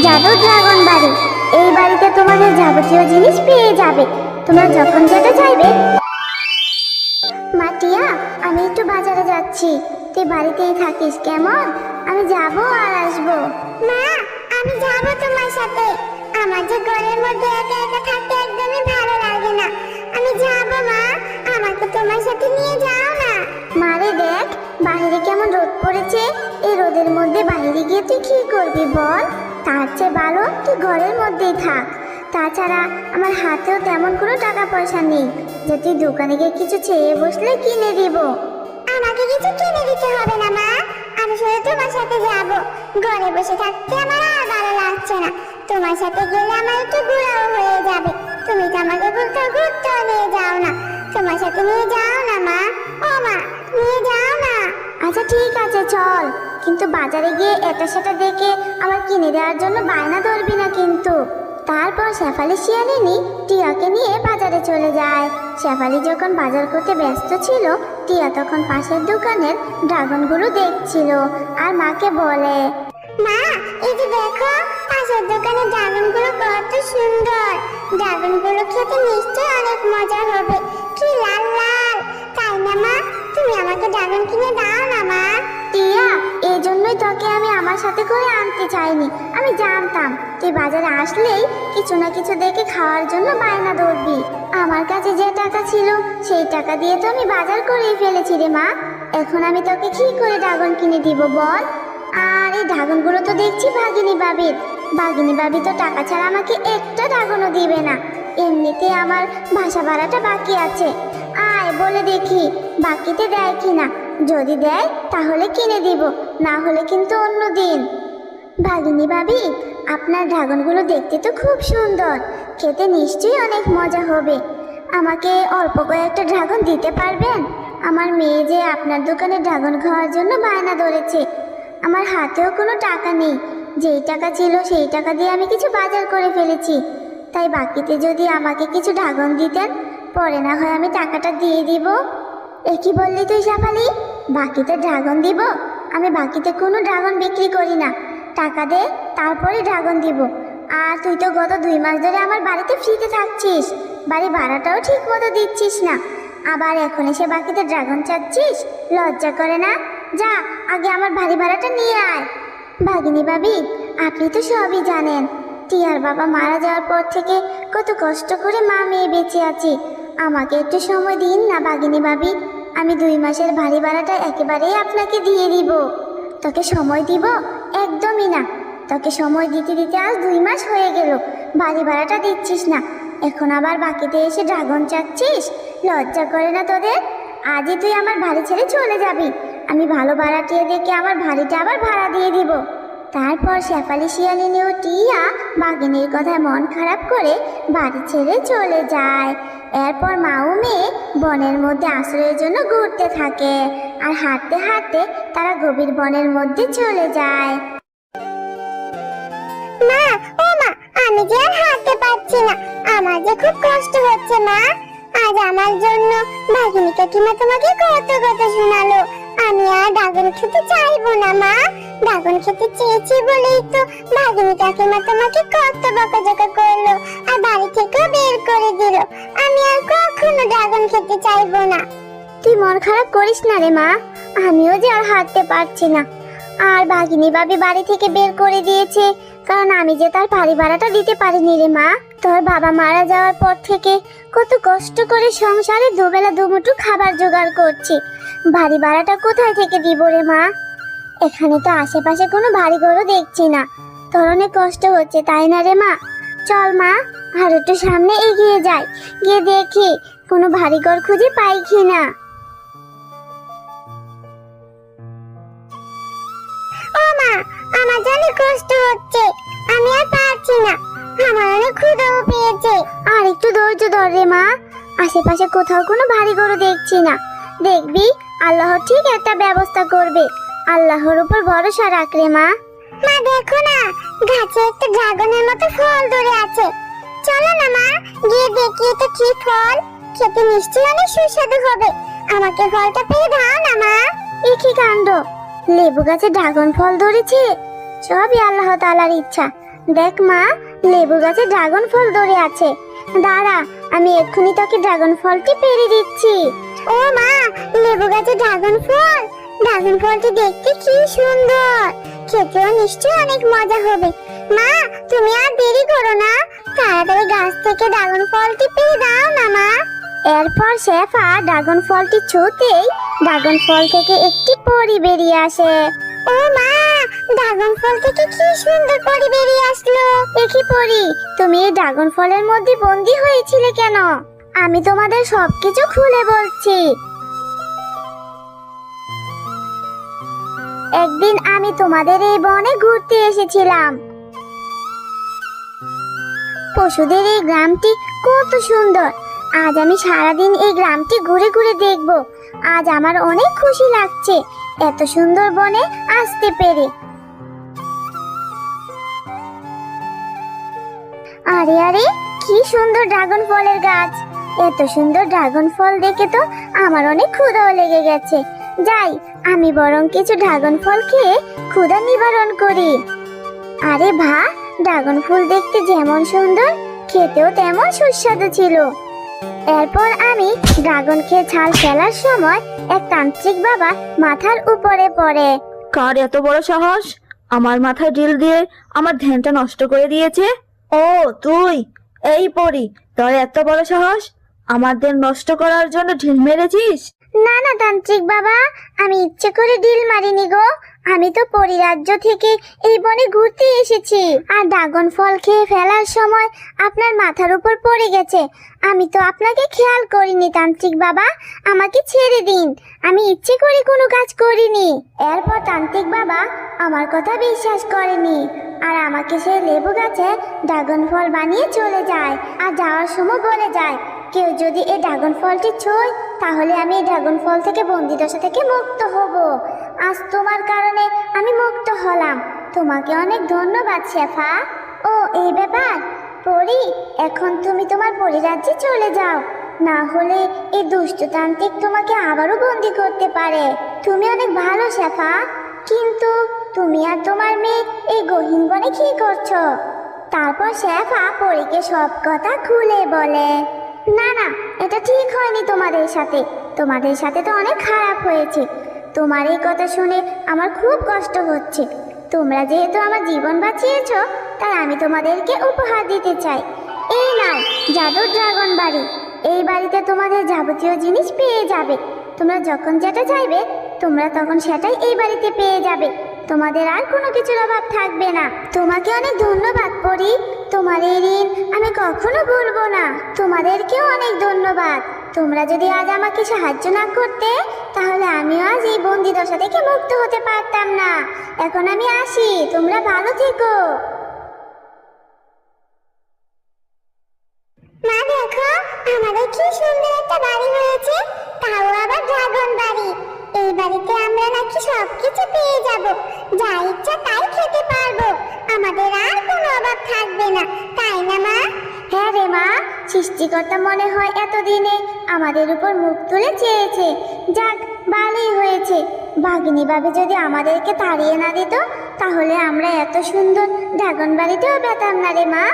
জাদুর ড্রাগন বাড়ি। এই বাড়িতে তোমাদের যাবতীয় জিনিস পেয়ে যাবে, তোমরা যখন যেটা চাইবে। মা টিয়া, আমি একটু বাজারে যাচ্ছি, তুই বাড়িতেই থাকিস কেমন? আমি যাব আর আসবো। মা, আমি যাব তোমার সাথে। আমার যে ঘরের মধ্যে একা একা থাকতে একদমই ভালো লাগে না। আমি যাব মা, আমাকে তোমার সাথে নিয়ে যাও না। মারে দেখ, বাইরে কেমন রোদ পড়েছে। এই রোদের মধ্যে বাইরে গিয়ে তুই কি করবি বল? তার চেয়ে ভালো তুই ঘরের মধ্যেই থাক। তাছাড়া আমার হাতেও তেমন কোনো টাকা পয়সা নেই যে তুই দোকানে গিয়ে কিছু চেয়ে বসলে কিনে দিব। আমাকে কিছু কিনে দিতে হবে না মা, আমি শুধু তোমার সাথে যাব। ঘরে বসে থাকতে আমার আর ভালো লাগছে না। তোমার সাথে গেলে আমার একটু ঘোরাও হয়ে যাবে। তুমি তো আমাকে কোথাও ঘুরতেও নিয়ে যাও না। তোমার সাথে নিয়ে যাও না মা। ও মা, নিয়ে যাও না। আচ্ছা ঠিক আছে চল, কিন্তু বাজারে গিয়ে এটা সেটা দেখে আমার কিনে দেওয়ার জন্য বায়না ধরবি না কিন্তু। তারপর শেফালি শিয়ালিনী টিয়াকে নিয়ে বাজারে চলে যায়। শেফালি যখন বাজার করতে ব্যস্ত ছিল, টিয়া তখন পাশের দোকানের ড্রাগনগুলো দেখছিল আর মাকে বলে, মা এই যে দেখো, পাশের দোকানের ড্রাগনগুলো কত সুন্দর। ড্রাগনগুলো খেতে নিশ্চয়ই অনেক মজা হবে। কি লাল লাল, তাই না মা? তুমি আমাকে ড্রাগন কিনে দাও না মা। টিয়া, এই জন্যই তোকে আমি আমার সাথে করে আনতে চাইনি। আমি জানতাম তুই বাজারে আসলেই কিছু না কিছু দেখে খাওয়ার জন্য বায়না ধরবি। আমার কাছে যে টাকা ছিল সেই টাকা দিয়ে তো আমি বাজার করেই ফেলেছি রে মা। এখন আমি তোকে কি করে ড্রাগন কিনে দিব বল? আর এই ড্রাগনগুলো তো দেখছি ভাগিনী বাবির। ভাগিনী বাবি তো টাকা ছাড়া আমাকে একটা ড্রাগনও দিবে না। এমনিতে আমার বাসা ভাড়াটা বাকি আছে। আয় বলে দেখি বাকিতে দেয় কিনা। যদি দেয় তাহলে কিনে দিব, না হলে কিন্তু অন্য দিন। ভাগিনী ভাবি, আপনার ড্রাগনগুলো দেখতে তো খুব সুন্দর, খেতে নিশ্চয়ই অনেক মজা হবে। আমাকে অল্প কয়েকটা ড্রাগন দিতে পারবেন? আমার মেয়ে যে আপনার দোকানে ড্রাগন খাওয়ার জন্য বায়না ধরেছে। আমার হাতেও কোনো টাকা নেই। যেই টাকা ছিল সেই টাকা দিয়ে আমি কিছু বাজার করে ফেলেছি। তাই বাকিতে যদি আমাকে কিছু ড্রাগন দিতেন, পরে না হয় আমি টাকাটা দিয়ে দিব। এ কি বললি তুই শেফালি? বাকিতে ড্রাগন দিব? আমি বাকিতে কোনো ড্রাগন বিক্রি করি না। টাকা দে, তারপরে ড্রাগন দিব। আর তুই তো গত 2 মাস ধরে আমার বাড়িতে ফ্রিতে থাকছিস, বাড়ি ভাড়াটাও ঠিক মতো দিচ্ছিস না, আবার এখন এসে বাকিতে ড্রাগন চাচ্ছিস? লজ্জা করে না? যা আগে আমার বাড়ি ভাড়াটা নিয়ে আয়। ভাগিনী ভাবি, আপনি তো সবই জানেন। টিয়ার বাবা মারা যাওয়ার পর থেকে কত কষ্ট করে মা মেয়ে বেঁচে আছি। আমাকে একটু সময় দিন না ভাগিনী ভাবি। আমি 2 মাসের বাড়ি ভাড়াটা একেবারেই আপনাকে দিয়ে দিব। তোকে সময় দিব? একদমই না। তোকে সময় দিতে দিতে আজ 2 মাস হয়ে গেল, বাড়ি ভাড়াটা দিচ্ছিস না। এখন আবার বাকিতে এসে ড্রাগন চাচ্ছিস? লজ্জা করে না তোদের? আজই তুই আমার বাড়ি ছেড়ে চলে যাবি। আমি ভালো ভাড়াটিয়ে দেখে আমার বাড়িটা আবার ভাড়া দিয়ে দিব। তারপর শেফালি শিয়ালিনী ও টিয়া বাঘিনীর কথায় মন খারাপ করে বাড়ি ছেড়ে চলে যায়। এরপর মা ও মেয়ে বনের মধ্যে আশ্রয়ের জন্য ঘুরতে থাকে, আর হাঁটতে হাঁটতে তারা গভীর বনের মধ্যে চলে যায়। মা, ও মা, আমি যে আর হাঁটতে পারছি না, আমার যে খুব কষ্ট হচ্ছে মা। আজ আমার জন্য বাঘিনী কাকিমা তোমাকে কত কথা শোনালো। আমি আর ড্রাগন খেতে চাইবো না মা। ড্রাগন খেতে চেয়েছি বলেই তো বাঘিনী কাকিমা তোমাকে কত বকাঝকা করলো আর বাড়ি থেকেও বের করে দিল। আমি আর কখনো ড্রাগন খেতে চাইবো না। তুই মন খারাপ করিস না রে মা, আমিও যে আর হাঁটতে পারছি না। আর বাঘিনী ভাবি বাড়ি থেকে বের করে দিয়েছে কারণ আমি যে তার বাড়ি ভাড়াটা দিতে পারিনি রে মা। তোর বাবা মারা যাওয়ার পর থেকে কত কষ্ট করে সংসারে দুবেলা দুমুঠো খাবার জোগাড় করছি, বাড়ি ভাড়াটা কোথায় থেকে দিব রে মা? এখানে তো আশেপাশে কোনো বাড়ি ঘরও দেখছি না। তোর অনেক কষ্ট হচ্ছে তাই না রে মা? চল মা, আর একটু সামনে এগিয়ে যাই, গিয়ে দেখি কোনো বাড়ি ঘর খুঁজে পাই কিনা। ও মা, আমার জানি কষ্ট হচ্ছে, আমি আর পারছি না, আমার অনেক ক্ষুধাও পেয়েছে। আর একটু ধৈর্য ধর রে মা, আশেপাশে কোথাও কোনো বাড়ি ঘরও দেখছি না। দেখবি আল্লাহ ঠিক একটা ব্যবস্থা করবে। আল্লাহর উপর ভরসা রাখ রে মা। মা দেখো না, গাছে একটা ড্রাগনের মতো ফল ধরে আছে। চলো না মা, গিয়ে দেখি এটা কি ফল। খেতে নিশ্চয়ই অনেক সুস্বাদু হবে। আমাকে ফলটা পেয়ে দাও না মা। এ কি কাণ্ড, লেবু গাছে ড্রাগন ফল ধরেছে! সবই আল্লাহ তাআলার ইচ্ছা। দেখ মা, লেবু গাছে ড্রাগন ফল ধরে আছে। দাঁড়া, আমি এক্ষুনি তোকে ড্রাগন ফলটি পেড়ে দিচ্ছি। ও মা, লেবু গাছে ড্রাগন ফল! ড্রাগন ফলটি দেখতে কি সুন্দর, খেতেও নিশ্চয়ই অনেক মজা হবে। মা, তুমি আর দেরি করো না, তাড়াতাড়ি গাছ থেকে ড্রাগন ফলটি পেড়ে দাও না মা। এরপর শেফা ড্রাগন ফলটি ছুঁতেই ড্রাগন ফল থেকে একটি পরী বেরিয়ে আসে। ও মা, ড্রাগন ফল থেকে কি সুন্দর পরী বেরিয়ে আসলো! দেখি পরী, তুমি এই ড্রাগন ফলের মধ্যে বন্দী হয়েছিলে কেন? আমি তোমাদের সবকিছু খুলে বলছি। একদিন আমি তোমাদের এই বনে ঘুরতে এসেছিলাম। পশুদের এই গ্রামটি কত সুন্দর। আজ আমি সারাদিন এই গ্রামটি ঘুরে ঘুরে দেখব। আজ আমার অনেক খুশি লাগছে এত সুন্দর বনে আসতে পেরে। আরে আরে, কি সুন্দর ড্রাগন ফলের গাছ! এত সুন্দর ড্রাগন ফল দেখে তো আমার অনেক ক্ষুধাও লেগে গেছে। যাই, আমি বরং কিছু ড্রাগন ফল খেয়ে ক্ষুধা নিবারণ করি। আরে বাহ, ড্রাগন ফুল দেখতে যেমন সুন্দর, খেতেও তেমন সুস্বাদু ছিল। এরপর আমি ড্রাগন খেয়ে ছাল ফেলার সময় এক তান্ত্রিক বাবা মাথার উপরে পড়ে। কার এত বড় সাহস আমার মাথায় ঢিল দিয়ে আমার ধ্যানটা নষ্ট করে দিয়েছে? ও তুই, এই পরি, তোর এত বড় সাহস আমার ধ্যান নষ্ট করার জন্য ঢিল মেরেছিস? না না তান্ত্রিক বাবা, আমি ইচ্ছে করে ঢিল মারিনি গো। আমি তো পরিরাজ্য থেকে এই বনে ঘুরতে এসেছি, আর ড্রাগন ফল খেয়ে ফেলার সময় আপনার মাথার উপর পড়ে গেছে। আমি তো আপনাকে খেয়াল করিনি তান্ত্রিক বাবা, আমাকে ছেড়ে দিন, আমি ইচ্ছে করে কোনো কাজ করিনি। এরপর তান্ত্রিক বাবা আমার কথা বিশ্বাস করেনি, আর আমাকে সেই লেবু গাছে ড্রাগন ফল বানিয়ে চলে যায়। আর যাওয়ার সময় বলে যায়, কেউ যদি এই ড্রাগন ফলটি ছোঁয় তাহলে আমি এই ড্রাগন ফল থেকে বন্দিদশা থেকে মুক্ত হব। আজ তোমার কারণে আমি মুক্ত হলাম। তোমাকে অনেক ধন্যবাদ শেফা। ও এই ব্যাপার পরি, এখন তুমি তোমার পরিরাজ্যে চলে যাও, না হলে এই দুষ্টতান্ত্রিক তোমাকে আবারও বন্দি করতে পারে। তুমি অনেক ভালো শেফা, কিন্তু তুমি আর তোমার মেয়ে এই গহীন বনে কি করছো? তারপর শেফা পরীকে সব কথা খুলে বলে। না না, এটা ঠিক হয়নি তোমাদের সাথে। তোমাদের সাথে তো অনেক খারাপ হয়েছে। তোমার এই কথা শুনে আমার খুব কষ্ট হচ্ছে। তোমরা যেহেতু আমার জীবন বাঁচিয়েছো, তাই আমি তোমাদেরকে উপহার দিতে চাই। এই নাও জাদুর ড্রাগন বাড়ি। এই বাড়িতে তোমাদের যাবতীয় জিনিস পেয়ে যাবে। তোমরা যখন যেটা চাইবে তোমরা তখন সেটাই এই বাড়িতে পেয়ে যাবে। তোমাদের আর কোনো কিছুর অভাব থাকবে না। তোমাকে অনেক ধন্যবাদ পরি, তোমার এই ঋণ আমি কখনো ভুলবো না। তোমাদেরকেও অনেক ধন্যবাদ। তোমরা যদি আজ আমাকে সাহায্য না করতে তাহলে আমিও আজ এই বন্দিদশা থেকে মুক্ত হতে পারতাম না। এখন আমি আসি, তোমরা ভালো থেকো। মা দেখো, আমাদের কি সুন্দর একটা বাড়ি হয়েছে, তাও আবার ড্রাগন বাড়ি। এই বাড়িতে আমরা নাকি সবকিছু পেয়ে যাব, যা ইচ্ছা তাই খেতে পারবো, আমাদের আর কোনো অভাব থাকবে না, তাই না মা? হ্যাঁ রে মা, সৃষ্টিকর্তা মনে হয় এতদিনে আমাদের উপর মুখ তুলে চেয়েছে। যাক, ভালোই হয়েছে। ভাগিনী ভাবে যদি আমাদেরকে তাড়িয়ে না দিত তাহলে আমরা এত সুন্দর ড্রাগন বাড়িতেও পেতাম না রে মা।